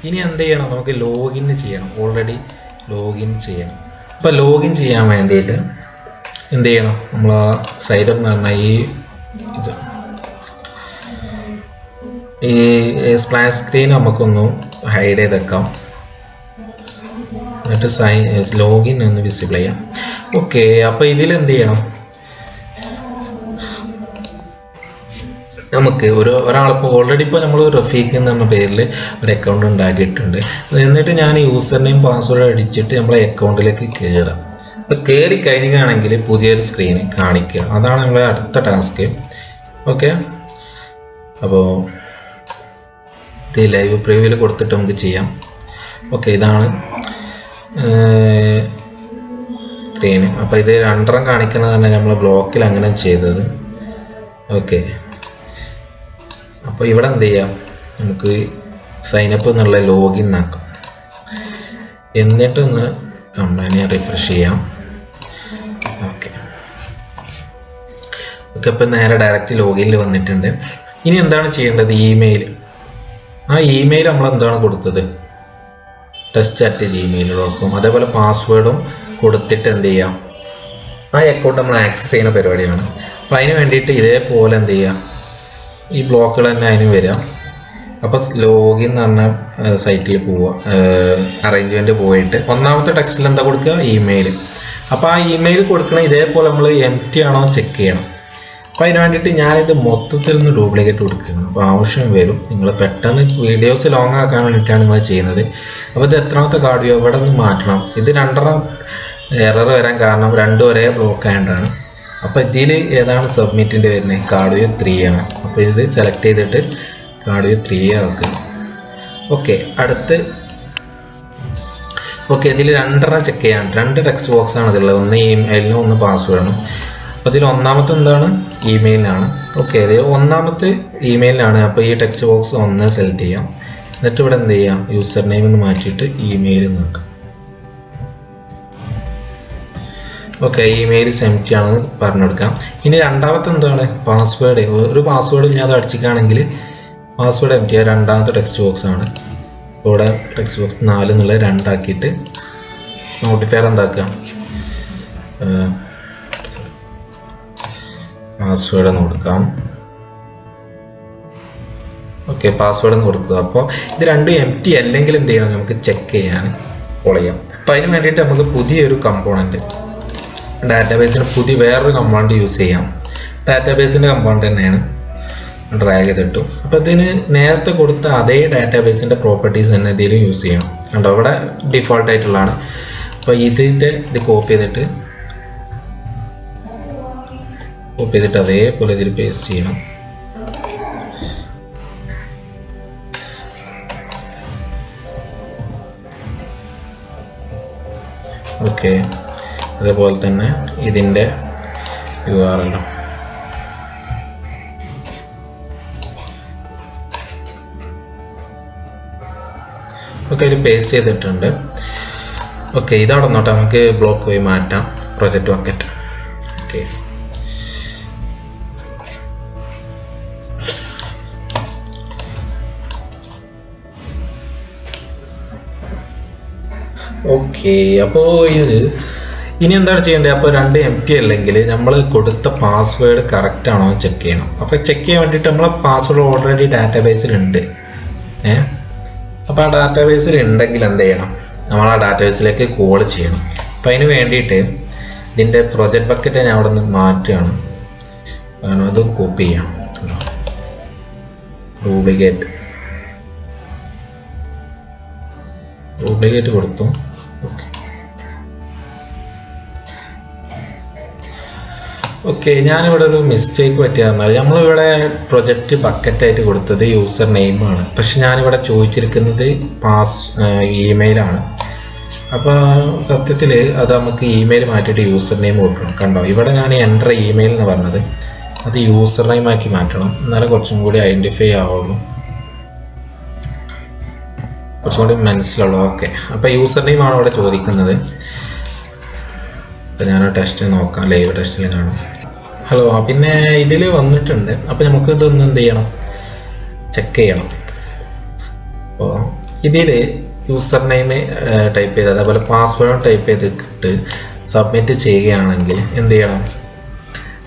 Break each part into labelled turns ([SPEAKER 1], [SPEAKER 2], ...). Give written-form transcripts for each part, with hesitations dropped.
[SPEAKER 1] ഇനി എന്ത് ചെയ്യണം, നമുക്ക് ലോഗിൻ ചെയ്യണം. ഓൾറെഡി ലോഗിൻ ചെയ്യണം. അപ്പോൾ ലോഗിൻ ചെയ്യാൻ വേണ്ടിയിട്ട് എന്ത് ചെയ്യണം, നമ്മൾ ആ സൈഡ് എന്ന് പറഞ്ഞാൽ ഈ സ്പ്ലാഷ് സ്ക്രീൻ നമുക്കൊന്ന് ഹൈഡ് ചെയ്ത് വെക്കാം. എന്നിട്ട് ലോഗിൻ ഒന്ന് വിസിബിൾ ചെയ്യാം. ഓക്കെ, അപ്പോൾ ഇതിലെന്ത് ചെയ്യണം, നമുക്ക് ഒരാളിപ്പോൾ ഓൾറെഡി ഇപ്പോൾ നമ്മൾ റഫീഖ് എന്ന് പറഞ്ഞ പേരിൽ ഒരു അക്കൗണ്ട് ഉണ്ടാക്കിയിട്ടുണ്ട്. എന്നിട്ട് ഞാൻ യൂസർ നെയിം പാസ്വേഡ് അടിച്ചിട്ട് നമ്മളെ അക്കൗണ്ടിലേക്ക് കയറാം. അപ്പോൾ കയറി കഴിഞ്ഞാണെങ്കിൽ പുതിയൊരു സ്ക്രീന് കാണിക്കുക. അതാണ് നമ്മളെ അടുത്ത ടാസ്ക്. ഓക്കെ, അപ്പോൾ ഇത് ലൈവ് പ്രിവ്യൂവിൽ കൊടുത്തിട്ട് നമുക്ക് ചെയ്യാം. ഓക്കെ, ഇതാണ് സ്ക്രീന്. അപ്പോൾ ഇത് രണ്ടെണ്ണം കാണിക്കുന്നത് തന്നെ നമ്മൾ ബ്ലോക്കിൽ അങ്ങനെ ചെയ്തത്. ഓക്കെ, അപ്പോൾ ഇവിടെ എന്ത് ചെയ്യാം, നമുക്ക് സൈനപ്പ് എന്നുള്ള ലോഗിൻ ആക്കാം. എന്നിട്ടൊന്ന് കമ്പനി റിഫ്രഷ് ചെയ്യാം. ഓക്കെ ഓക്കെ, അപ്പോൾ നേരെ ഡയറക്റ്റ് ലോഗിനിൽ വന്നിട്ടുണ്ട്. ഇനി എന്താണ് ചെയ്യേണ്ടത്, ഇമെയിൽ. ആ ഇമെയിൽ നമ്മൾ എന്താണ് കൊടുത്തത്, test@gmail.com. അതേപോലെ പാസ്വേഡും കൊടുത്തിട്ട് എന്ത് ചെയ്യാം, ആ അക്കൗണ്ട് നമ്മൾ ആക്സസ് ചെയ്യുന്ന പരിപാടിയാണ്. അപ്പോൾ അതിന് വേണ്ടിയിട്ട് ഇതേപോലെ എന്ത് ചെയ്യാം, ഈ ബ്ലോക്കുകൾ തന്നെ അതിന് വരിക. അപ്പോൾ ലോഗിൻ എന്ന് പറഞ്ഞ സൈറ്റിൽ പോവുക, അറേഞ്ച്മെൻറ്റ് പോയിട്ട് ഒന്നാമത്തെ ടെക്സ്റ്റിൽ എന്താ കൊടുക്കുക, ഇമെയിൽ. അപ്പോൾ ആ ഇമെയിൽ കൊടുക്കണ ഇതേപോലെ നമ്മൾ എംപ്റ്റി ആണോ ചെക്ക് ചെയ്യണം. അപ്പോൾ അതിന് വേണ്ടിയിട്ട് ഞാനിത് മൊത്തത്തിൽ നിന്ന് ഡ്യൂപ്ലിക്കേറ്റ് കൊടുക്കുകയാണ്. അപ്പോൾ ആവശ്യം വരും, നിങ്ങൾ പെട്ടെന്ന് വീഡിയോസ് ലോങ് ആക്കാൻ വേണ്ടിയിട്ടാണ് നിങ്ങൾ ചെയ്യുന്നത്. അപ്പോൾ ഇത് എത്രാമത്തെ കാർഡിയോ ഇവിടെ നിന്ന് മാറ്റണം. ഇത് രണ്ടെണ്ണം എറർ വരാൻ കാരണം രണ്ടും ഒരേ ബ്ലോക്ക് ആയതുകൊണ്ടാണ്. അപ്പോൾ ഇതിൽ ഏതാണ് സബ്മിറ്റിൻ്റെ വരുന്നത്, കാർഡിയോ 3 ആണ്. അപ്പോൾ ഇത് സെലക്ട് ചെയ്തിട്ട് കാർഡിയോ 3 ആക്കുക. ഓക്കെ, അടുത്ത് ഓക്കെ, ഇതിൽ രണ്ടെണ്ണം ചെക്ക് ചെയ്യാൻ 2 ടെക്സ്റ്റ് ബോക്സ് ആണ് ഇതിലുള്ളത്. ഒന്ന് ഇമെയിലിനും ഒന്ന് പാസ്വേഡും. അപ്പോൾ ഇതിൽ ഒന്നാമത്തെ എന്താണ്, ഇമെയിലാണ്. ഓക്കെ, അത് ഒന്നാമത്തെ ഇമെയിലാണ്. അപ്പോൾ ഈ ടെക്സ്റ്റ് ബോക്സ് ഒന്ന് സെലക്ട് ചെയ്യാം. എന്നിട്ട് ഇവിടെ എന്ത് ചെയ്യാം, യൂസർ നെയിം എന്ന് മാറ്റിയിട്ട് ഇമെയിൽ നോക്കാം. ഓക്കെ, ഇമെയിൽ സെംറ്റി ആണെന്ന് പറഞ്ഞെടുക്കാം. ഇനി രണ്ടാമത്തെ എന്താണ്, പാസ്വേഡ്. ഒരു പാസ്വേഡ് ഞാൻ അത് അടിച്ചിക്കുകയാണെങ്കിൽ പാസ്വേഡ് എംറ്റി. രണ്ടാമത്തെ ടെക്സ്റ്റ് ബോക്സ് ആണ്. ഇവിടെ ടെക്സ്റ്റ് ബോക്സ് 4 എന്നുള്ള 2 ആക്കിയിട്ട് നോട്ടിഫയർ എന്താക്കുക, പാസ്വേഡ് എന്ന് കൊടുക്കാം. ഓക്കെ, പാസ്വേഡ് എന്ന് കൊടുക്കുക. അപ്പോൾ ഇത് രണ്ടും എംറ്റി അല്ലെങ്കിൽ എന്ത് ചെയ്യണം, നമുക്ക് ചെക്ക് ചെയ്യാൻ കോൾ ചെയ്യാം. അപ്പോൾ അതിന് വേണ്ടിയിട്ട് നമുക്ക് പുതിയൊരു കമ്പോണൻറ്റ്, ഡാറ്റാബേസിന് വേറൊരു കമ്പോണൻറ്റ് യൂസ് ചെയ്യാം. ഡാറ്റാബേസിൻ്റെ കമ്പോണൻറ്റ് തന്നെയാണ്, ഡ്രാഗ് ചെയ്തിട്ടു. അപ്പോൾ ഇതിന് നേരത്തെ കൊടുത്ത അതേ ഡാറ്റാബേസിൻ്റെ പ്രോപ്പർട്ടീസ് തന്നെ ഇതിലും യൂസ് ചെയ്യണം. കണ്ടോ, അവിടെ ഡിഫോൾട്ട് ആയിട്ടുള്ളതാണ്. അപ്പോൾ ഇത് കോപ്പി ചെയ്തിട്ട് അതേപോലെ ഇതിൽ പേസ്റ്റ് ചെയ്യണം. ഓക്കെ, അതേപോലെ തന്നെ ഇതിൻ്റെ URL ഒക്കെ ഇതിൽ പേസ്റ്റ് ചെയ്തിട്ടുണ്ട്. ഓക്കെ, ഇതവിടെ നോട്ടെ, നമുക്ക് ബ്ലോക്ക് പോയി മാറ്റാം. Project bucket. ഓക്കെ, ഓക്കെ, അപ്പോൾ ഇനി എന്താണ് ചെയ്യേണ്ടത്, അപ്പോൾ 2 എംറ്റി അല്ലെങ്കിൽ നമ്മൾ കൊടുത്ത പാസ്വേഡ് കറക്റ്റ് ആണോ ചെക്ക് ചെയ്യണം. അപ്പോൾ ചെക്ക് ചെയ്യാൻ വേണ്ടിയിട്ട് നമ്മളെ പാസ്വേഡ് ഓൾറെഡി ഡാറ്റാബേസിലുണ്ട്. അപ്പോൾ ആ ഡാറ്റാബേസിൽ ഉണ്ടെങ്കിൽ എന്ത് ചെയ്യണം, നമ്മൾ ആ ഡാറ്റാബേസിലേക്ക് കോൾ ചെയ്യണം. അപ്പോൾ അതിന് വേണ്ടിയിട്ട് ഇതിൻ്റെ പ്രൊജക്റ്റ് ബക്കറ്റ് ഞാൻ അവിടെ നിന്ന് മാറ്റുകയാണ്. കാരണം അത് കോപ്പി ചെയ്യണം. ഡ്യൂപ്ലിക്കേറ്റ് കൊടുത്തു. ഓക്കെ, ഞാനിവിടെ ഒരു മിസ്റ്റേക്ക് പറ്റിയാൽ നമ്മളിവിടെ പ്രൊജക്റ്റ് ബക്കറ്റായിട്ട് കൊടുത്തത് യൂസർ നെയിമാണ്. പക്ഷെ ഞാനിവിടെ ചോദിച്ചിരിക്കുന്നത് ഇമെയിലാണ്. അപ്പോൾ സത്യത്തിൽ അത് നമുക്ക് ഇമെയിൽ മാറ്റിയിട്ട് യൂസർ നെയിം കൊടുക്കണം. കണ്ടോ, ഇവിടെ ഞാൻ എൻ്റർ ഇമെയിൽ എന്ന് പറഞ്ഞത് അത് യൂസർ നെയിം ആക്കി മാറ്റണം. എന്നാലും കുറച്ചും കൂടി ഐഡൻറ്റിഫൈ ആവുള്ളൂ, കുറച്ചും കൂടി മനസ്സിലുള്ളൂ. ഓക്കെ, അപ്പോൾ യൂസർ നെയിമാണ് ഇവിടെ ചോദിക്കുന്നത്. അപ്പോൾ ഞാൻ ടെസ്റ്റ് നോക്കാം, ലൈവ് ടെസ്റ്റിൽ കാണാം. ഹലോ, പിന്നെ ഇതിൽ വന്നിട്ടുണ്ട്. അപ്പോൾ നമുക്ക് ഇതൊന്ന് എന്ത് ചെയ്യണം, ചെക്ക് ചെയ്യണം. അപ്പോൾ ഇതിൽ യൂസർ നെയിം ടൈപ്പ് ചെയ്ത് അതേപോലെ പാസ്വേഡും ടൈപ്പ് ചെയ്തിട്ട് സബ്മിറ്റ് ചെയ്യുകയാണെങ്കിൽ എന്ത് ചെയ്യണം,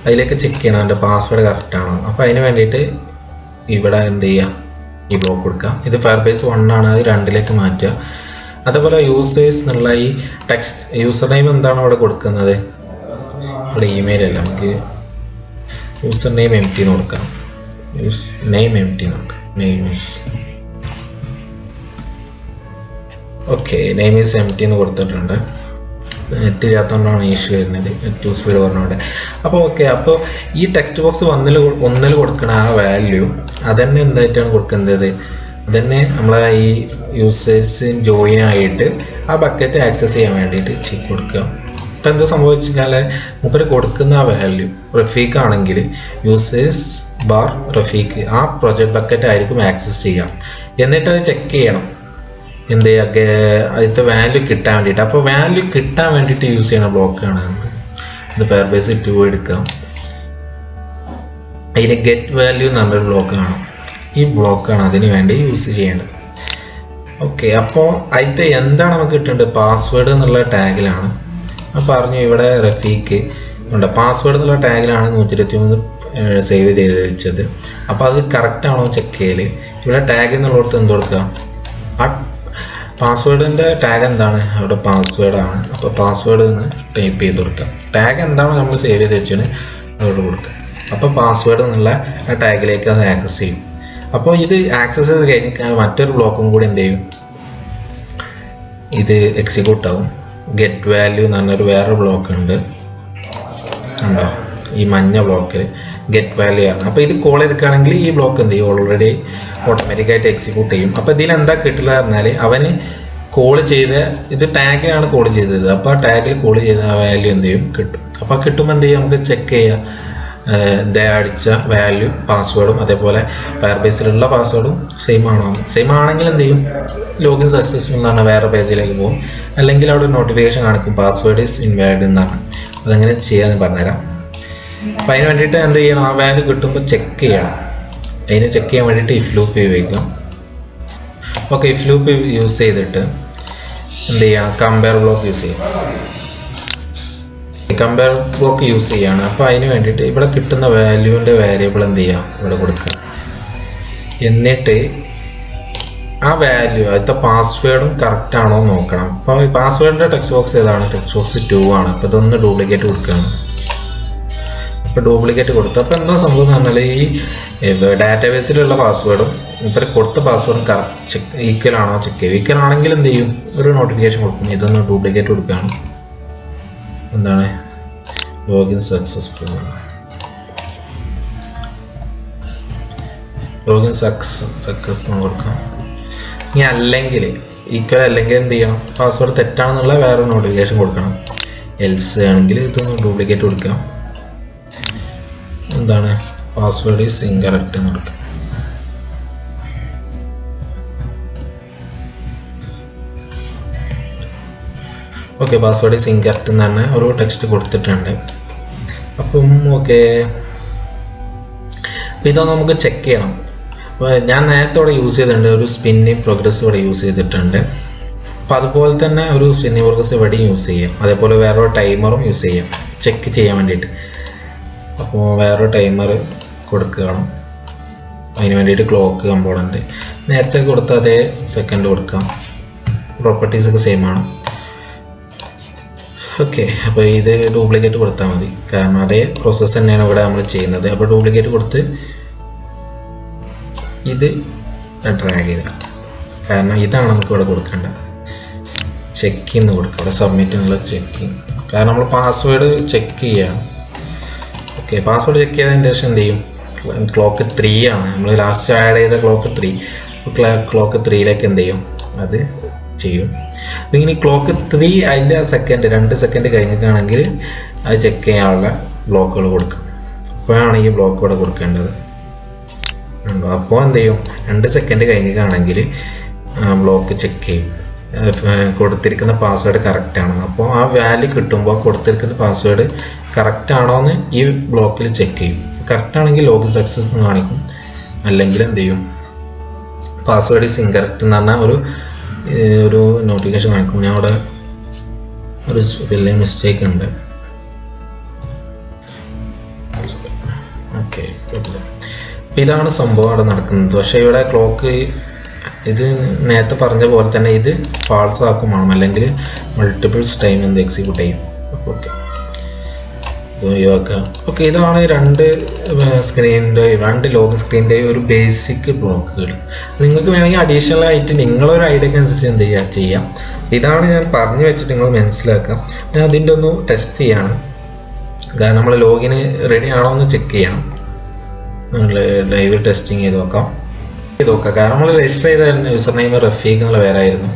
[SPEAKER 1] അതിലേക്ക് ചെക്ക് ചെയ്യണം എൻ്റെ പാസ്വേഡ് കറക്റ്റാണോ. അപ്പോൾ അതിന് വേണ്ടിയിട്ട് ഇവിടെ എന്ത് ചെയ്യുക, ഈ ബ്ലോക്ക് കൊടുക്കുക. ഇത് ഫയർബേസ് 1 ആണ്, അത് 2ലേക്ക് മാറ്റുക. അതേപോലെ യൂസേഴ്സ് എന്നുള്ള ഈ ടെക്സ്റ്റ് യൂസർ നെയിം എന്താണ് അവിടെ കൊടുക്കുന്നത്, ഇവിടെ ഇമെയിൽ അല്ല, നമുക്ക് യൂസർ നെയിം എംപ്റ്റി എന്ന് കൊടുക്കാം. നെയിം എംപ്റ്റി നോക്കാം. ഓക്കെ, നെയിം ഈസ് എംപ്റ്റി എന്ന് കൊടുത്തിട്ടുണ്ട്. നെറ്റ് ഇല്ലാത്തതുകൊണ്ടാണ് ഇഷ്യൂ വരുന്നത്, നെറ്റ് സ്പീഡ് പറഞ്ഞുകൊണ്ട്. അപ്പോൾ ഓക്കെ, അപ്പോൾ ഈ ടെക്സ്റ്റ് ബോക്സ് ഒന്നിൽ കൊടുക്കണ ആ വാല്യൂ അതന്നെ എന്തായിട്ടാണ് കൊടുക്കുന്നത്, അതന്നെ നമ്മളെ ഈ യൂസേഴ്സ് ജോയിൻ ആയിട്ട് ആ ബക്കറ്റ് ആക്സസ് ചെയ്യാൻ വേണ്ടിയിട്ട് ചെക്ക് കൊടുക്കുക. ഇപ്പം എന്താ സംഭവിച്ചാൽ മൂപ്പര് കൊടുക്കുന്ന ആ വാല്യൂ റഫീഖ് ആണെങ്കിൽ യൂസേഴ്സ് ബാർ റഫീഖ് ആ പ്രൊജക്റ്റ് ബക്കറ്റ് ആയിരിക്കും ആക്സസ് ചെയ്യുക. എന്നിട്ട് അത് ചെക്ക് ചെയ്യണം എന്ത് ചെയ്യുക, അതിൻ്റെ വാല്യൂ കിട്ടാൻ വേണ്ടിയിട്ട്. അപ്പോൾ വാല്യൂ കിട്ടാൻ വേണ്ടിയിട്ട് യൂസ് ചെയ്യുന്ന ബ്ലോക്കാണ് ഇത്. ഫയർബേസ് 2 എടുക്കാം. അതിൽ ഗെറ്റ് വാല്യൂ എന്ന് പറഞ്ഞൊരു ബ്ലോക്ക് കാണും. ഈ ബ്ലോക്കാണ് അതിന് വേണ്ടി യൂസ് ചെയ്യേണ്ടത്. ഓക്കെ, അപ്പോൾ അതിൻ്റെ എന്താണ് നമുക്ക് കിട്ടേണ്ടത്, പാസ്വേഡ് എന്നുള്ള ടാഗിലാണ്. അപ്പോൾ പറഞ്ഞു ഇവിടെ റഫീഖ് ഉണ്ട്, പാസ്വേഡ് എന്നുള്ള ടാഗിലാണ് 123 സേവ് ചെയ്ത് വെച്ചത്. അപ്പോൾ അത് കറക്റ്റ് ആണോ ചെക്ക് ചെയ്യൽ. ഇവിടെ ടാഗ് എന്നുള്ളിടത്ത് എന്ത് കൊടുക്കുക, ആ പാസ്വേഡിൻ്റെ ടാഗ് എന്താണ്, അവിടെ പാസ്വേഡാണ്. അപ്പോൾ പാസ്വേഡ് എന്ന് ടൈപ്പ് ചെയ്ത് കൊടുക്കുക. ടാഗ് എന്താണോ നമ്മൾ സേവ് ചെയ്ത് വെച്ചാണ് അതോട് കൊടുക്കുക. അപ്പോൾ പാസ്വേഡ് എന്നുള്ള ആ ടാഗിലേക്ക് അത് ആക്സസ് ചെയ്യും. അപ്പോൾ ഇത് ആക്സസ് ചെയ്ത് കഴിഞ്ഞാൽ മറ്റൊരു ബ്ലോക്കും കൂടി എന്ത് ചെയ്യും, ഇത് എക്സിക്യൂട്ട് ആവും. ഗെറ്റ് വാല്യൂ എന്ന് പറഞ്ഞൊരു വേറൊരു ബ്ലോക്ക് ഉണ്ട്, ഉണ്ടോ ഈ മഞ്ഞ ബ്ലോക്കിൽ ഗെറ്റ് വാല്യൂ ആണ്. അപ്പോൾ ഇത് കോൾ ചെയ്തിട്ടാണെങ്കിൽ ഈ ബ്ലോക്ക് എന്ത് ചെയ്യും, ഓൾറെഡി ഓട്ടോമാറ്റിക്കായിട്ട് എക്സിക്യൂട്ട് ചെയ്യും. അപ്പോൾ ഇതിൽ എന്താ കിട്ടില്ല പറഞ്ഞാൽ അവന് കോൾ ചെയ്ത് ഇത് ടാഗിലാണ് കോൾ ചെയ്തത്. അപ്പോൾ ആ ടാഗിൽ കോൾ ചെയ്ത ആ വാല്യൂ എന്ത് ചെയ്യും, കിട്ടും. അപ്പോൾ കിട്ടുമ്പോൾ എന്ത് ചെയ്യും, നമുക്ക് ചെക്ക് ചെയ്യാം അടിച്ച വാല്യൂ പാസ്വേഡും അതേപോലെ ഫയർബേസിലുള്ള പാസ്വേഡും സെയിം ആണോ. സെയിം ആണെങ്കിൽ എന്ത് ചെയ്യും, ലോഗിൻ സക്സസ്ഫുൾ എന്ന് പറഞ്ഞാൽ വേറെ പേജിലേക്ക് പോകും. അല്ലെങ്കിൽ അവിടെ നോട്ടിഫിക്കേഷൻ കാണിക്കും പാസ്വേഡ് ഈസ് ഇൻവാലിഡ് എന്നാണ്. അതെങ്ങനെ ചെയ്യാമെന്ന് പറഞ്ഞുതരാം. അപ്പം അതിന് വേണ്ടിയിട്ട് എന്ത് ചെയ്യണം, ആ വാല്യൂ കിട്ടുമ്പോൾ ചെക്ക് ചെയ്യണം. അതിന് ചെക്ക് ചെയ്യാൻ വേണ്ടിയിട്ട് ഇഫ് ലൂപ്പ് ഉപയോഗിക്കാം. ഓക്കെ, ഇഫ് ലൂപ്പ് യൂസ് ചെയ്തിട്ട് എന്ത് ചെയ്യണം, കമ്പയർ ബ്ലോക്ക് യൂസ് ചെയ്യും. കമ്പയർ ബ്ലോക്ക് യൂസ് ചെയ്യാണ്. അപ്പോൾ അതിന് വേണ്ടിയിട്ട് ഇവിടെ കിട്ടുന്ന വാല്യൂവിൻ്റെ വേരിയബിൾ എന്ത് ചെയ്യാം, ഇവിടെ കൊടുക്കുക. എന്നിട്ട് ആ വാല്യൂ അതിൻ്റെ പാസ്വേഡും കറക്റ്റ് ആണോ എന്ന് നോക്കണം. അപ്പോൾ ഈ പാസ്വേഡിൻ്റെ ടെക്സ്റ്റ് ബോക്സ് ഏതാണ്, ടെക്സ്റ്റ് ബോക്സ് 2 ആണ്. അപ്പോൾ ഇതൊന്ന് ഡ്യൂപ്ലിക്കേറ്റ് കൊടുക്കുകയാണ്. അപ്പോൾ ഡ്യൂപ്ലിക്കേറ്റ് കൊടുത്തു. അപ്പോൾ എന്താ സംഭവം എന്ന് പറഞ്ഞാൽ ഈ ഡാറ്റാബേസിലുള്ള പാസ്വേഡും ഇപ്പോൾ കൊടുത്ത പാസ്വേഡും കറക്റ്റ് ഈക്വൽ ആണോ ചെക്ക് ചെയ്യും. ഈക്വൽ ആണെങ്കിൽ എന്ത് ചെയ്യും, ഒരു നോട്ടിഫിക്കേഷൻ കൊടുക്കും. ഇതൊന്ന് ഡ്യൂപ്ലിക്കേറ്റ് കൊടുക്കുകയാണ്. എന്താണ്, ലോഗിൻ സക്സസ്ഫുൾ, ലോഗിൻ സക്സസ് എന്ന് കൊടുക്കാം. ഇനി അല്ലെങ്കിൽ ഈക്വൽ അല്ലെങ്കിൽ എന്ത് ചെയ്യണം, പാസ്വേഡ് തെറ്റാണെന്നുള്ള വേറെ നോട്ടിഫിക്കേഷൻ കൊടുക്കണം. എൽസ് ആണെങ്കിൽ ഇതൊന്ന് ഡ്യൂപ്ലിക്കേറ്റ് കൊടുക്കാം. എന്താണ്, പാസ്വേഡ് ഈസ് ഇൻകറക്റ്റ് എന്ന് കൊടുക്കാം. ഓക്കെ, പാസ്വേഡ് ഈസ് ഇൻകറക്റ്റ് എന്ന് തന്നെ ഒരു ടെക്സ്റ്റ് കൊടുത്തിട്ടുണ്ട്. അപ്പം ഓക്കെ, അപ്പോൾ ഇതൊന്ന് നമുക്ക് ചെക്ക് ചെയ്യണം. അപ്പോൾ ഞാൻ നേരത്തെ ഇവിടെ യൂസ് ചെയ്തിട്ടുണ്ട്, ഒരു സ്പിന്നിങ് പ്രോഗ്രസ് ഇവിടെ യൂസ് ചെയ്തിട്ടുണ്ട്. അപ്പോൾ അതുപോലെ തന്നെ ഒരു സ്പിന്നിങ് പ്രോഗ്രസ് ഇവിടെയും യൂസ് ചെയ്യാം. അതേപോലെ വേറൊരു ടൈമറും യൂസ് ചെയ്യാം ചെക്ക് ചെയ്യാൻ വേണ്ടിയിട്ട്. അപ്പോൾ വേറൊരു ടൈമർ കൊടുക്കണം. അതിന് വേണ്ടിയിട്ട് ക്ലോക്ക് കമ്പോണൻറ്റ് നേരത്തെ കൊടുത്ത അതേ സെക്കൻഡ് കൊടുക്കാം. പ്രോപ്പർട്ടീസൊക്കെ സെയിം ആണ്. ഓക്കെ, അപ്പോൾ ഇത് ഡ്യൂപ്ലിക്കേറ്റ് കൊടുത്താൽ മതി, കാരണം അതേ പ്രോസസ്സ് തന്നെയാണ് ഇവിടെ നമ്മൾ ചെയ്യുന്നത്. അപ്പോൾ ഡ്യൂപ്ലിക്കേറ്റ് കൊടുത്ത് ഇത് ഡ്രാഗ് ചെയ്ത, കാരണം ഇതാണ് നമുക്ക് ഇവിടെ കൊടുക്കേണ്ടത്. ചെക്കിങ് കൊടുക്കുക, ഇവിടെ സബ്മിറ്റിനുള്ള ചെക്കിങ്, കാരണം നമ്മൾ പാസ്വേഡ് ചെക്ക് ചെയ്യുകയാണ്. ഓക്കെ, പാസ്വേഡ് ചെക്ക് ചെയ്തതിന് ശേഷം എന്ത് ചെയ്യും, ക്ലോക്ക് 3 ആണ് നമ്മൾ ലാസ്റ്റ് ആഡ് ചെയ്ത ക്ലോക്ക് 3. ക്ലോക്ക് 3ലേക്ക് എന്ത് ചെയ്യും, അത് ചെയ്യും. അപ്പോൾ ഇനി ക്ലോക്ക് 3 അതിൻ്റെ സെക്കൻഡ് 2 സെക്കൻഡ് കഴിഞ്ഞിട്ടാണെങ്കിൽ അത് ചെക്ക് ചെയ്യാനുള്ള ബ്ലോക്കുകൾ കൊടുക്കും. അപ്പോഴാണ് ഈ ബ്ലോക്ക് ഇവിടെ കൊടുക്കേണ്ടത്. അപ്പോൾ എന്ത് ചെയ്യും, 2 സെക്കൻഡ് കഴിഞ്ഞിട്ടാണെങ്കിൽ ബ്ലോക്ക് ചെക്ക് ചെയ്യും കൊടുത്തിരിക്കുന്ന പാസ്വേഡ് കറക്റ്റ് ആണോ. അപ്പോൾ ആ വാല്യൂ കിട്ടുമ്പോൾ കൊടുത്തിരിക്കുന്ന പാസ്വേഡ് കറക്റ്റ് ആണോ എന്ന് ഈ ബ്ലോക്കിൽ ചെക്ക് ചെയ്യും. കറക്റ്റ് ആണെങ്കിൽ ലോഗിൻ സക്സസ് എന്ന് കാണിക്കും, അല്ലെങ്കിൽ എന്ത് ചെയ്യും, പാസ്വേഡ് ഈസ് ഇൻകറക്റ്റ് എന്ന് പറഞ്ഞാൽ ഒരു നോട്ടിഫിക്കേഷൻ കാണിക്കും. ഞാൻ അവിടെ ഒരു സ്പെല്ലിംഗ് മിസ്റ്റേക്ക് ഉണ്ട്. ഓക്കെ, അപ്പം ഇതാണ് സംഭവം അവിടെ നടക്കുന്നത്. പക്ഷേ ഇവിടെ ക്ലോക്ക് ഇത് നേരത്തെ പറഞ്ഞ പോലെ തന്നെ ഇത് ഫാൾസ് ആക്കുമാണ്, അല്ലെങ്കിൽ മൾട്ടിപ്പിൾസ് ടൈം എന്ത് എക്സിക്യൂട്ട് ചെയ്യും. ഓക്കെ, ഓക്കെ, ഇതാണ് രണ്ട് ലോഗിൻ സ്ക്രീനിൻ്റെയും ഒരു ബേസിക് ബ്ലോക്കുകൾ. നിങ്ങൾക്ക് വേണമെങ്കിൽ അഡീഷണൽ ആയിട്ട് നിങ്ങളൊരു ഐഡിയക്ക് അനുസരിച്ച് എന്ത് ചെയ്യാം. ഇതാണ് ഞാൻ പറഞ്ഞു വെച്ചിട്ട് നിങ്ങൾ മനസ്സിലാക്കാം. ഞാൻ അതിൻ്റെ ഒന്ന് ടെസ്റ്റ് ചെയ്യാണ്, കാരണം നമ്മൾ ലോഗിന് റെഡി ആണോ എന്ന് ചെക്ക് ചെയ്യണം. ലൈവ് ടെസ്റ്റിങ് ചെയ്ത് നോക്കാം. കാരണം നമ്മൾ രജിസ്റ്റർ ചെയ്ത യൂസർ നെയിം റഫീഖ് എന്നുള്ള പേരായിരുന്നു.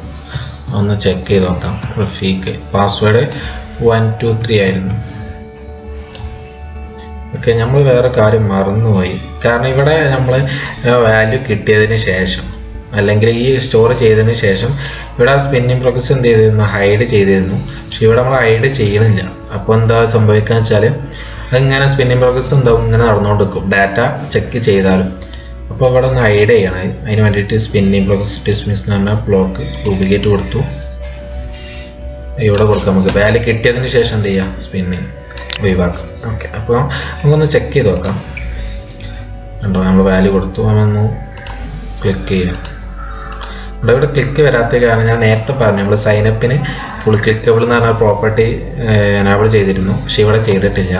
[SPEAKER 1] ഒന്ന് ചെക്ക് ചെയ്ത് നോക്കാം. റഫീഖ്, പാസ്വേഡ് 123 ആയിരുന്നു. ഓക്കെ, നമ്മൾ വേറെ കാര്യം മറന്നുപോയി. കാരണം ഇവിടെ നമ്മൾ വാല്യൂ കിട്ടിയതിന് ശേഷം, അല്ലെങ്കിൽ ഈ സ്റ്റോർ ചെയ്തതിന് ശേഷം ഇവിടെ ആ സ്പിന്നിങ് പ്രോസസ് എന്ത് ചെയ്തിരുന്നു, ഹൈഡ് ചെയ്തിരുന്നു. പക്ഷെ ഇവിടെ നമ്മൾ ഹൈഡ് ചെയ്യണില്ല. അപ്പോൾ എന്താ സംഭവിക്കുക വെച്ചാൽ അതിങ്ങനെ സ്പിന്നിങ് പ്രോസസ് എന്താവും, ഇങ്ങനെ നടന്നുകൊണ്ടിരിക്കും ഡാറ്റ ചെക്ക് ചെയ്താലും. അപ്പോൾ ഇവിടെ ഒന്ന് ഹൈഡ് ചെയ്യണം. അതിന് വേണ്ടിയിട്ട് സ്പിന്നിങ് പ്രോസസ് ഡിസ്മിസ് എന്ന് പറഞ്ഞാൽ ബ്ലോക്ക് ഡ്യൂപ്ലിക്കേറ്റ് കൊടുത്തു. ഇവിടെ കൊടുക്കാം. നമുക്ക് വാല്യൂ കിട്ടിയതിന് ശേഷം എന്ത് ചെയ്യാം, സ്പിന്നിങ് ഒഴിവാക്കാം. ഓക്കെ, അപ്പോൾ നമുക്കൊന്ന് ചെക്ക് ചെയ്ത് നോക്കാം. കണ്ടോ, നമ്മൾ വാല്യൂ കൊടുത്തു. നമ്മളൊന്ന് ക്ലിക്ക് ചെയ്യാം. ഇവിടെ ക്ലിക്ക് വരാത്ത കാരണം ഞാൻ നേരത്തെ പറഞ്ഞു, നമ്മൾ സൈനപ്പിന് ഫുൾ ക്ലിക്കബിൾ എന്ന് പറഞ്ഞ പ്രോപ്പർട്ടി എനാബിൾ ചെയ്തിരുന്നു. പക്ഷെ ഇവിടെ ചെയ്തിട്ടില്ല.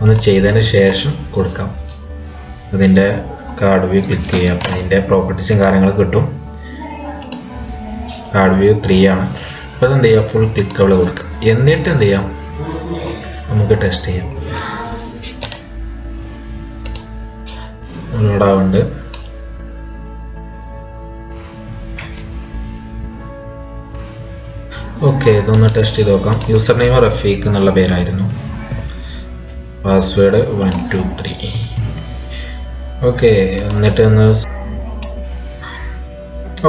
[SPEAKER 1] ഒന്ന് ചെയ്തതിന് ശേഷം കൊടുക്കാം. അതിൻ്റെ കാർഡ് വ്യൂ ക്ലിക്ക് ചെയ്യാം. അപ്പം അതിൻ്റെ പ്രോപ്പർട്ടീസും കാര്യങ്ങളും കിട്ടും. കാർഡ് വ്യൂ 3 ആണ്. അപ്പോൾ അതെന്ത് ചെയ്യാം, ഫുൾ ക്ലിക്കബിൾ കൊടുക്കാം. എന്നിട്ട് എന്ത് ചെയ്യാം, നമുക്ക് ടെസ്റ്റ് ചെയ്യാം. ലോഡാവുണ്ട്. ഓക്കെ, ഇതൊന്ന് ടെസ്റ്റ് ചെയ്ത് നോക്കാം. യൂസർ നെയിം റഫീഖ് എന്നുള്ള പേരായിരുന്നു. പാസ്വേഡ് 123. ഓക്കെ, എന്നിട്ട് ഒന്ന്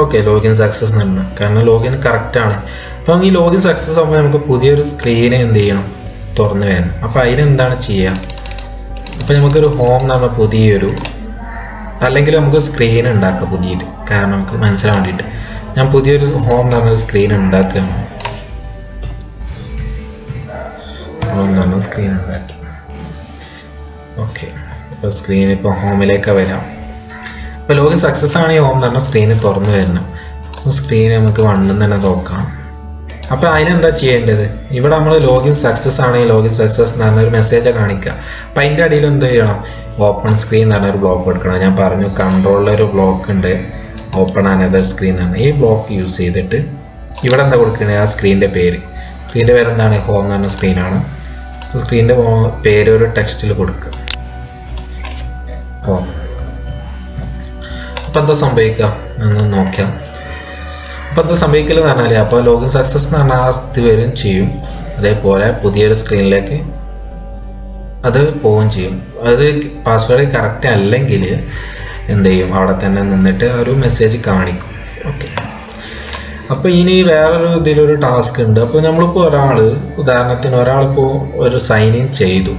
[SPEAKER 1] ഓക്കെ, ലോഗിൻ സക്സസ് എന്ന്. കാരണം ലോഗിൻ കറക്റ്റാണ്. അപ്പം ഈ ലോഗിൻ സക്സസ് ആകുമ്പോൾ നമുക്ക് പുതിയൊരു സ്ക്രീൻ എന്ത് ചെയ്യണം, തുറന്നു വരണം. അപ്പോൾ അതിനെന്താണ് ചെയ്യുക, അപ്പോൾ നമുക്കൊരു ഹോം എന്ന് പറഞ്ഞാൽ പുതിയൊരു, അല്ലെങ്കിൽ നമുക്ക് സ്ക്രീൻ ഉണ്ടാക്കാം പുതിയത്. കാരണം നമുക്ക് മനസ്സിലാൻ വേണ്ടിയിട്ട് ഞാൻ പുതിയൊരു ഹോം എന്ന് പറഞ്ഞൊരു സ്ക്രീൻ ഉണ്ടാക്കുകയാണ്. ഹോം എന്ന് പറഞ്ഞ സ്ക്രീൻ ഉണ്ടാക്കി. ഓക്കെ, അപ്പോൾ സ്ക്രീൻ ഇപ്പോൾ ഹോമിലേക്ക് വരാം. അപ്പോൾ ലോഗിൻ സക്സസ് ആണ് ഈ ഹോം എന്ന് പറഞ്ഞാൽ സ്ക്രീന് തുറന്നു വരണം. സ്ക്രീൻ നമുക്ക് വണ്ണം തന്നെ നോക്കാം. അപ്പോൾ അതിനെന്താ ചെയ്യേണ്ടത്, ഇവിടെ നമ്മൾ ലോഗിൻ സക്സസ് ആണെങ്കിൽ ലോഗിൻ സക്സസ് എന്ന് പറഞ്ഞൊരു മെസ്സേജ് കാണിക്കുക. അപ്പോൾ അതിൻ്റെ അടിയിൽ എന്ത് ചെയ്യണം, ഓപ്പൺ സ്ക്രീൻ എന്ന് പറഞ്ഞൊരു ബ്ലോക്ക് എടുക്കണം. ഞാൻ പറഞ്ഞു കൺട്രോളിലൊരു ബ്ലോക്ക് ഉണ്ട്, ഓപ്പൺ അനദർ സ്ക്രീൻ എന്ന് പറഞ്ഞാൽ. ഈ ബ്ലോക്ക് യൂസ് ചെയ്തിട്ട് ഇവിടെ എന്താ കൊടുക്കുന്നത്, ആ സ്ക്രീനിൻ്റെ പേര് എന്താണ്, ഹോം എന്ന് പറഞ്ഞ സ്ക്രീനാണ്. സ്ക്രീനിൻ്റെ പേര് ഒരു ടെക്സ്റ്റിൽ കൊടുക്കുക, ഹോം. അപ്പോൾ എന്താ സംഭവിക്കുക എന്ന് നോക്കാം. അപ്പോൾ എന്താ സംഭവിക്കലെന്ന് പറഞ്ഞാൽ, അപ്പോൾ ലോഗിൻ സക്സസ് എന്ന് പറഞ്ഞാൽ ആ സ്ഥിതി വരും ചെയ്യും. അതേപോലെ പുതിയൊരു സ്ക്രീനിലേക്ക് അത് പോവുകയും ചെയ്യും. അത് പാസ്വേഡ് കറക്റ്റ് അല്ലെങ്കിൽ എന്ത് ചെയ്യും, അവിടെ തന്നെ നിന്നിട്ട് ഒരു മെസ്സേജ് കാണിക്കും. ഓക്കെ, അപ്പോൾ ഇനി വേറൊരു ഇതിലൊരു ടാസ്ക് ഉണ്ട്. അപ്പോൾ നമ്മളിപ്പോൾ ഉദാഹരണത്തിന് ഒരാളിപ്പോൾ ഒരു സൈൻ ഇൻ ചെയ്തു.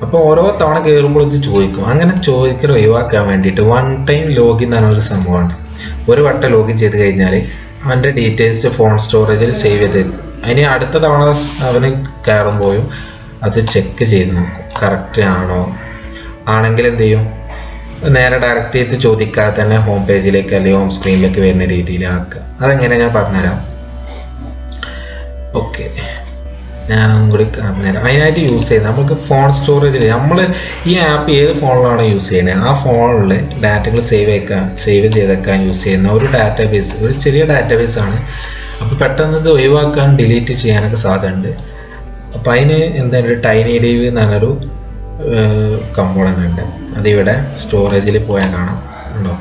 [SPEAKER 1] അപ്പോൾ ഓരോ തവണ കയറുമ്പോൾ ഇത് ചോദിക്കും. അങ്ങനെ ചോദിക്കൽ ഒഴിവാക്കാൻ വേണ്ടിയിട്ട് വൺ ടൈം ലോഗിൻ എന്ന് പറഞ്ഞൊരു സംഭവമാണ്. ഒരു വട്ടം ലോഗിൻ ചെയ്ത് കഴിഞ്ഞാൽ അവൻ്റെ ഡീറ്റെയിൽസ് ഫോൺ സ്റ്റോറേജിൽ സേവ് ചെയ്ത് വെക്കും. അതിന് അടുത്ത തവണ അവന് കയറുമ്പോഴും അത് ചെക്ക് ചെയ്ത് നോക്കും, കറക്റ്റ് ആണോ. ആണെങ്കിൽ എന്ത് ചെയ്യും, നേരെ ഡയറക്റ്റ് ചെയ്ത് ചോദിക്കാതെ തന്നെ ഹോം പേജിലേക്ക് അല്ലെങ്കിൽ ഹോം സ്ക്രീനിലേക്ക് വരുന്ന രീതിയിലാക്കുക. അതെങ്ങനെ ഞാൻ പറഞ്ഞുതരാം. ഓക്കെ, ഞാനൊന്നും കൂടി പറഞ്ഞുതരാം. അതിനായിട്ട് യൂസ് ചെയ്യുന്നത് നമുക്ക് ഫോൺ സ്റ്റോറേജിൽ, നമ്മൾ ഈ ആപ്പ് ഏത് ഫോണിലാണ് യൂസ് ചെയ്യുന്നത് ആ ഫോണിൽ ഡാറ്റകൾ സേവ് ചെയ്തേക്കാൻ യൂസ് ചെയ്യുന്ന ഒരു ഡാറ്റാബേസ്, ഒരു ചെറിയ ഡാറ്റാബേസ് ആണ്. അപ്പോൾ പെട്ടെന്ന് ഇത് ഒഴിവാക്കാൻ ഡിലീറ്റ് ചെയ്യാനൊക്കെ സാധ്യതയുണ്ട്. അപ്പോൾ അതിന് എന്താണ് ടൈനി ഡീവ് എന്ന് പറഞ്ഞൊരു കമ്പോണൻ്റ് ഉണ്ട്. അതിവിടെ സ്റ്റോറേജിൽ പോയാൽ കാണാം ഉണ്ടോ.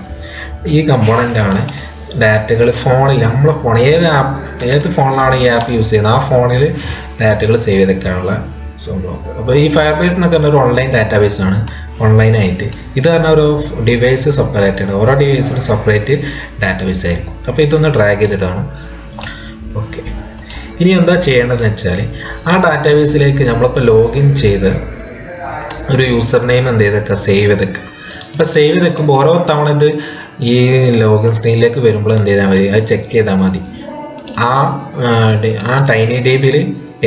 [SPEAKER 1] ഈ കമ്പോണൻ്റാണ് ഡാറ്റകൾ ഫോണിൽ, നമ്മളെ ഫോൺ ഏത് ഫോണിലാണ് ഈ ആപ്പ് യൂസ് ചെയ്യുന്നത് ആ ഫോണിൽ ഡാറ്റകൾ സേവ് ചെയ്തേക്കാനുള്ള സംഭവം. അപ്പോൾ ഈ ഫയർബേസ് എന്നൊക്കെ പറഞ്ഞൊരു ഓൺലൈൻ ഡാറ്റാബേസ് ആണ്, ഓൺലൈനായിട്ട്. ഇത് പറഞ്ഞാൽ ഒരു ഡിവൈസ് സെപ്പറേറ്റഡ്, ഓരോ ഡിവൈസിന് സെപ്പറേറ്റ് ഡാറ്റാബേസ് ആയിരിക്കും. അപ്പോൾ ഇതൊന്ന് ഡ്രാഗ് ചെയ്തിട്ടാണ്. ഓക്കെ, ഇനി എന്താ ചെയ്യേണ്ടതെന്ന് വെച്ചാൽ ആ ഡാറ്റാബേസിലേക്ക് നമ്മളിപ്പോൾ ലോഗിൻ ചെയ്ത് ഒരു യൂസർ നെയിം എന്ത് ചെയ്തേക്കുക, സേവ് ചെയ്തേക്കുക. അപ്പോൾ സേവ് ചെയ്തേക്കുമ്പോൾ ഓരോ തവണ ഇത് ഈ ലോഗിൻ സ്ക്രീനിലേക്ക് വരുമ്പോൾ എന്ത് ചെയ്താൽ മതി, അത് ചെക്ക് ചെയ്താൽ മതി. ആ ടൈനി DBയിൽ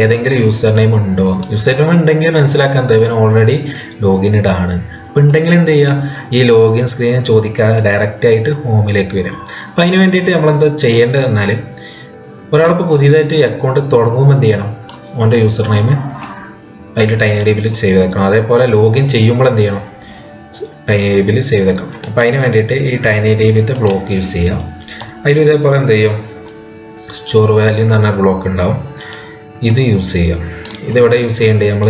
[SPEAKER 1] ഏതെങ്കിലും യൂസർ നെയിം ഉണ്ടോ. യൂസർ നെയിം ഉണ്ടെങ്കിൽ മനസ്സിലാക്കാൻ ഇവൻ ഓൾറെഡി ലോഗിൻഡ് ആണ്. അപ്പോൾ ഉണ്ടെങ്കിൽ എന്ത് ചെയ്യുക, ഈ ലോഗിൻ സ്ക്രീൻ ചോദിക്കാതെ ഡയറക്റ്റായിട്ട് ഹോമിലേക്ക് വരും. അപ്പോൾ അതിന് വേണ്ടിയിട്ട് നമ്മളെന്താ ചെയ്യേണ്ടത് എന്നാൽ, ഒരാളിപ്പോൾ പുതിയതായിട്ട് അക്കൗണ്ട് തുടങ്ങുമ്പോൾ എന്ത് ചെയ്യണം, ഓൻ്റെ യൂസർ നെയിം അതിൽ ടൈനി DBയിൽ സേവ് വെക്കണം. അതേപോലെ ലോഗിൻ ചെയ്യുമ്പോൾ എന്ത് ചെയ്യണം, ടൈനി DBയിൽ സേവ് വെക്കണം. അപ്പോൾ അതിന് വേണ്ടിയിട്ട് ഈ ടൈനി DBയിലത്തെ ബ്ലോക്ക് യൂസ് ചെയ്യാം. അതിൽ ഇതേപോലെ എന്ത് ചെയ്യും, സ്റ്റോർ വാല്യൂ എന്ന് പറഞ്ഞ ബ്ലോക്ക് ഉണ്ടാവും, ഇത് യൂസ് ചെയ്യാം. ഇതെവിടെ യൂസ് ചെയ്യേണ്ടത്, നമ്മൾ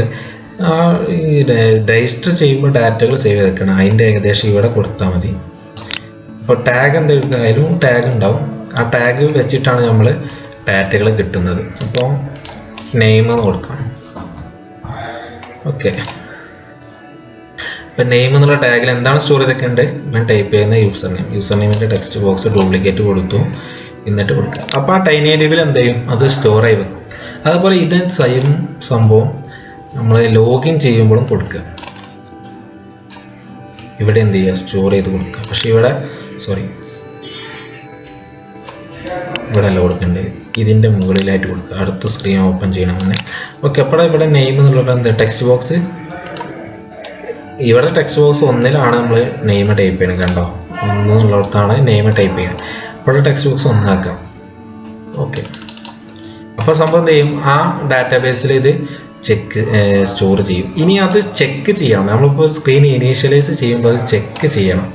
[SPEAKER 1] രജിസ്റ്റർ ചെയ്യുമ്പോൾ ഡാറ്റകൾ സേവ് വെക്കണം. അതിൻ്റെ ഏകദേശം ഇവിടെ കൊടുത്താൽ മതി. അപ്പോൾ ടാഗ് എന്തായാലും ടാഗ് ഉണ്ടാവും, ആ ടാഗ് വെച്ചിട്ടാണ് നമ്മൾ ഡാറ്റകൾ കിട്ടുന്നത്. അപ്പോൾ നെയിം കൊടുക്കാം. ഓക്കെ, ഇപ്പം നെയിം എന്നുള്ള ടാഗിൽ എന്താണ് സ്റ്റോർ ചെയ്തൊക്കെയുണ്ട്, ഞാൻ ടൈപ്പ് ചെയ്യുന്ന യൂസർ നെയിമിൻ്റെ ടെക്സ്റ്റ് ബോക്സ് ഡ്യൂപ്ലിക്കേറ്റ് കൊടുത്തു, എന്നിട്ട് കൊടുക്കുക. അപ്പോൾ ആ ടൈനി DBയിൽ എന്ത് ചെയ്യും, അത് സ്റ്റോർ ആയി വെക്കും. അതുപോലെ ഇത് സെയിം സംഭവം നമ്മൾ ലോഗിൻ ചെയ്യുമ്പോഴും കൊടുക്കുക. ഇവിടെ എന്ത് ചെയ്യുക, സ്റ്റോർ ചെയ്ത് കൊടുക്കുക. പക്ഷേ ഇവിടെ ഇവിടെ അല്ല കൊടുക്കേണ്ടത്, ഇതിൻ്റെ മുകളിലായിട്ട് കൊടുക്കുക. അടുത്ത സ്ക്രീൻ ഓപ്പൺ ചെയ്യണം അങ്ങനെ. ഓക്കെ, അപ്പോൾ ഇവിടെ നെയിം എന്നുള്ളത് എന്താ, ടെക്സ്റ്റ് ബോക്സ്, ഇവിടെ ടെക്സ്റ്റ് ബോക്സ് ഒന്നിലാണ് നമ്മൾ നെയിം ടൈപ്പ് ചെയ്യണം. കണ്ടോ, 1 എന്നുള്ളിടത്താണ് നെയിം ടൈപ്പ് ചെയ്യണം. അപ്പോൾ ടെക്സ്റ്റ് ബോക്സ് 1 ആക്കാം. ഓക്കെ, അപ്പോൾ സംഭവം എന്ത് ചെയ്യും, ആ ഡാറ്റാബേസിൽ ഇത് സ്റ്റോർ ചെയ്യും. ഇനി അത് ചെക്ക് ചെയ്യണം, നമ്മളിപ്പോൾ സ്ക്രീൻ ഇനീഷ്യലൈസ് ചെയ്യുമ്പോൾ അത് ചെക്ക് ചെയ്യണം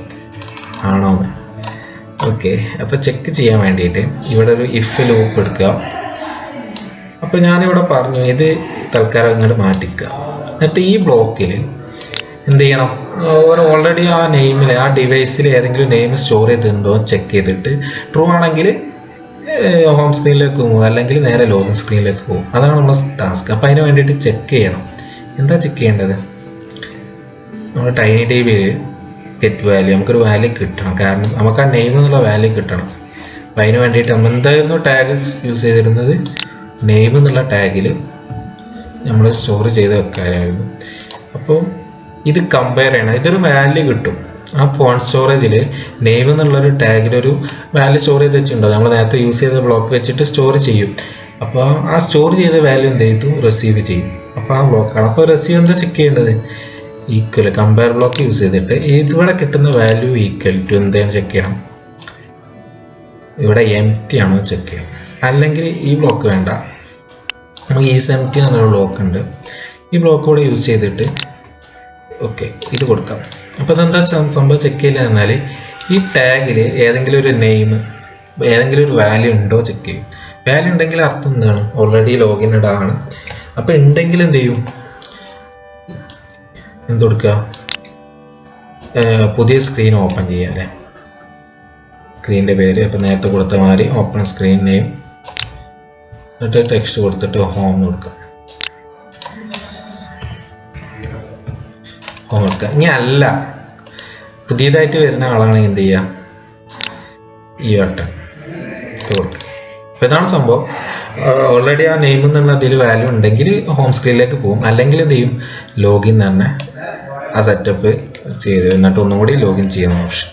[SPEAKER 1] ആണോ. ഓക്കെ, അപ്പോൾ ചെക്ക് ചെയ്യാൻ വേണ്ടിയിട്ട് ഇവിടെ ഒരു ഇഫ് ലൂപ്പ് എടുക്കുക. അപ്പോൾ ഞാനിവിടെ പറഞ്ഞു ഇത് തൽക്കാലം ഇങ്ങോട്ട് മാറ്റിക്കുക. എന്നിട്ട് ഈ ബ്ലോക്കിൽ എന്ത് ചെയ്യണം, ഓൾറെഡി ആ നെയിമിൽ ആ ഡിവൈസിൽ ഏതെങ്കിലും നെയിം സ്റ്റോർ ചെയ്തിട്ടുണ്ടോ ചെക്ക് ചെയ്തിട്ട് ട്രൂ ആണെങ്കിൽ ഹോം സ്ക്രീനിലേക്ക് പോകും, അല്ലെങ്കിൽ നേരെ ലോഗിൻ സ്ക്രീനിലേക്ക് പോകും. അതാണ് നമ്മുടെ ടാസ്ക്. അപ്പോൾ അതിന് വേണ്ടിയിട്ട് ചെക്ക് ചെയ്യണം. എന്താ ചെക്ക് ചെയ്യേണ്ടത്, നമ്മൾ ടൈനി DBയിൽ ഗെറ്റ് വാല്യൂ, നമുക്കൊരു വാല്യൂ കിട്ടണം. കാരണം നമുക്ക് ആ നെയിം എന്നുള്ള വാല്യൂ കിട്ടണം. അപ്പോൾ അതിന് വേണ്ടിയിട്ട് നമ്മൾ എന്തായിരുന്നു ടാഗ് യൂസ് ചെയ്തിരുന്നത്, നെയിം എന്നുള്ള ടാഗിൽ നമ്മൾ സ്റ്റോർ ചെയ്ത് വെക്കാനായിരുന്നു. അപ്പോൾ ഇത് കമ്പയർ ചെയ്യണം, ഇതൊരു വാല്യൂ കിട്ടും. ആ ഫോൺ സ്റ്റോറേജിൽ നെയിം എന്നുള്ളൊരു ടാഗിലൊരു വാല്യൂ സ്റ്റോർ ചെയ്ത് വെച്ചിട്ടുണ്ടോ, നമ്മൾ നേരത്തെ യൂസ് ചെയ്ത ബ്ലോക്ക് വെച്ചിട്ട് സ്റ്റോർ ചെയ്യും. അപ്പോൾ ആ സ്റ്റോർ ചെയ്ത വാല്യൂ എന്ത് ചെയ്തു, റിസീവ് ചെയ്യും. അപ്പോൾ ആ ബ്ലോക്കാണ്. അപ്പോൾ റിസീവ് എന്താ ചെക്ക് ചെയ്യേണ്ടത്, ഈക്വൽ കമ്പയർ ബ്ലോക്ക് യൂസ് ചെയ്തിട്ട് ഇതിവിടെ കിട്ടുന്ന വാല്യൂ ഈക്വൽ ടു എന്താണ് ചെക്ക് ചെയ്യണം, ഇവിടെ എംപ്റ്റി ആണോ ചെക്ക് ചെയ്യണം. അല്ലെങ്കിൽ ഈ ബ്ലോക്ക് വേണ്ട, നമുക്ക് ഈസ് എംപ്റ്റി എന്നൊരു ബ്ലോക്ക് ഉണ്ട്, ഈ ബ്ലോക്ക് കൂടെ യൂസ് ചെയ്തിട്ട് ഓക്കെ ഇത് കൊടുക്കാം. അപ്പോൾ ഇതെന്താ സംഭവം ചെക്ക് ചെയ്യില്ല എന്നാൽ, ഈ ടാഗിൽ ഏതെങ്കിലും ഒരു നെയിം, ഏതെങ്കിലും ഒരു വാല്യൂ ഉണ്ടോ ചെക്ക് ചെയ്യും. വാല്യൂ ഉണ്ടെങ്കിൽ അർത്ഥം എന്താണ്, ഓൾറെഡി ലോഗിൻഡ് ആണ്. അപ്പോൾ ഉണ്ടെങ്കിൽ എന്ത് ചെയ്യും, എന്ത് കൊടുക്കുക, പുതിയ സ്ക്രീൻ ഓപ്പൺ ചെയ്യുക അല്ലേ, സ്ക്രീനിൻ്റെ പേര് അപ്പോൾ നേരത്തെ കൊടുത്ത മാതിരി ഓപ്പൺ സ്ക്രീൻ നെയിം, എന്നിട്ട് ടെക്സ്റ്റ് കൊടുത്തിട്ട് ഹോം കൊടുക്കുക. ഹോം കൊടുക്കുക. ഇനി അല്ല പുതിയതായിട്ട് വരുന്ന ആളാണെങ്കിൽ എന്ത് ചെയ്യുക, ഈ ബട്ടൺ കൊടുക്കുക. അപ്പോൾ ഇതാണ് സംഭവം. ഓൾറെഡി ആ നെയിം എന്നുള്ള അതിൽ വാല്യൂ ഉണ്ടെങ്കിൽ ഹോം സ്ക്രീനിലേക്ക് പോകും, അല്ലെങ്കിൽ എന്ത് ചെയ്യും, ലോഗിൻ തന്നെ ആ സെറ്റപ്പ് ചെയ്ത് എന്നിട്ട് ഒന്നും കൂടി ലോഗിൻ ചെയ്യുന്ന ഓപ്ഷൻ.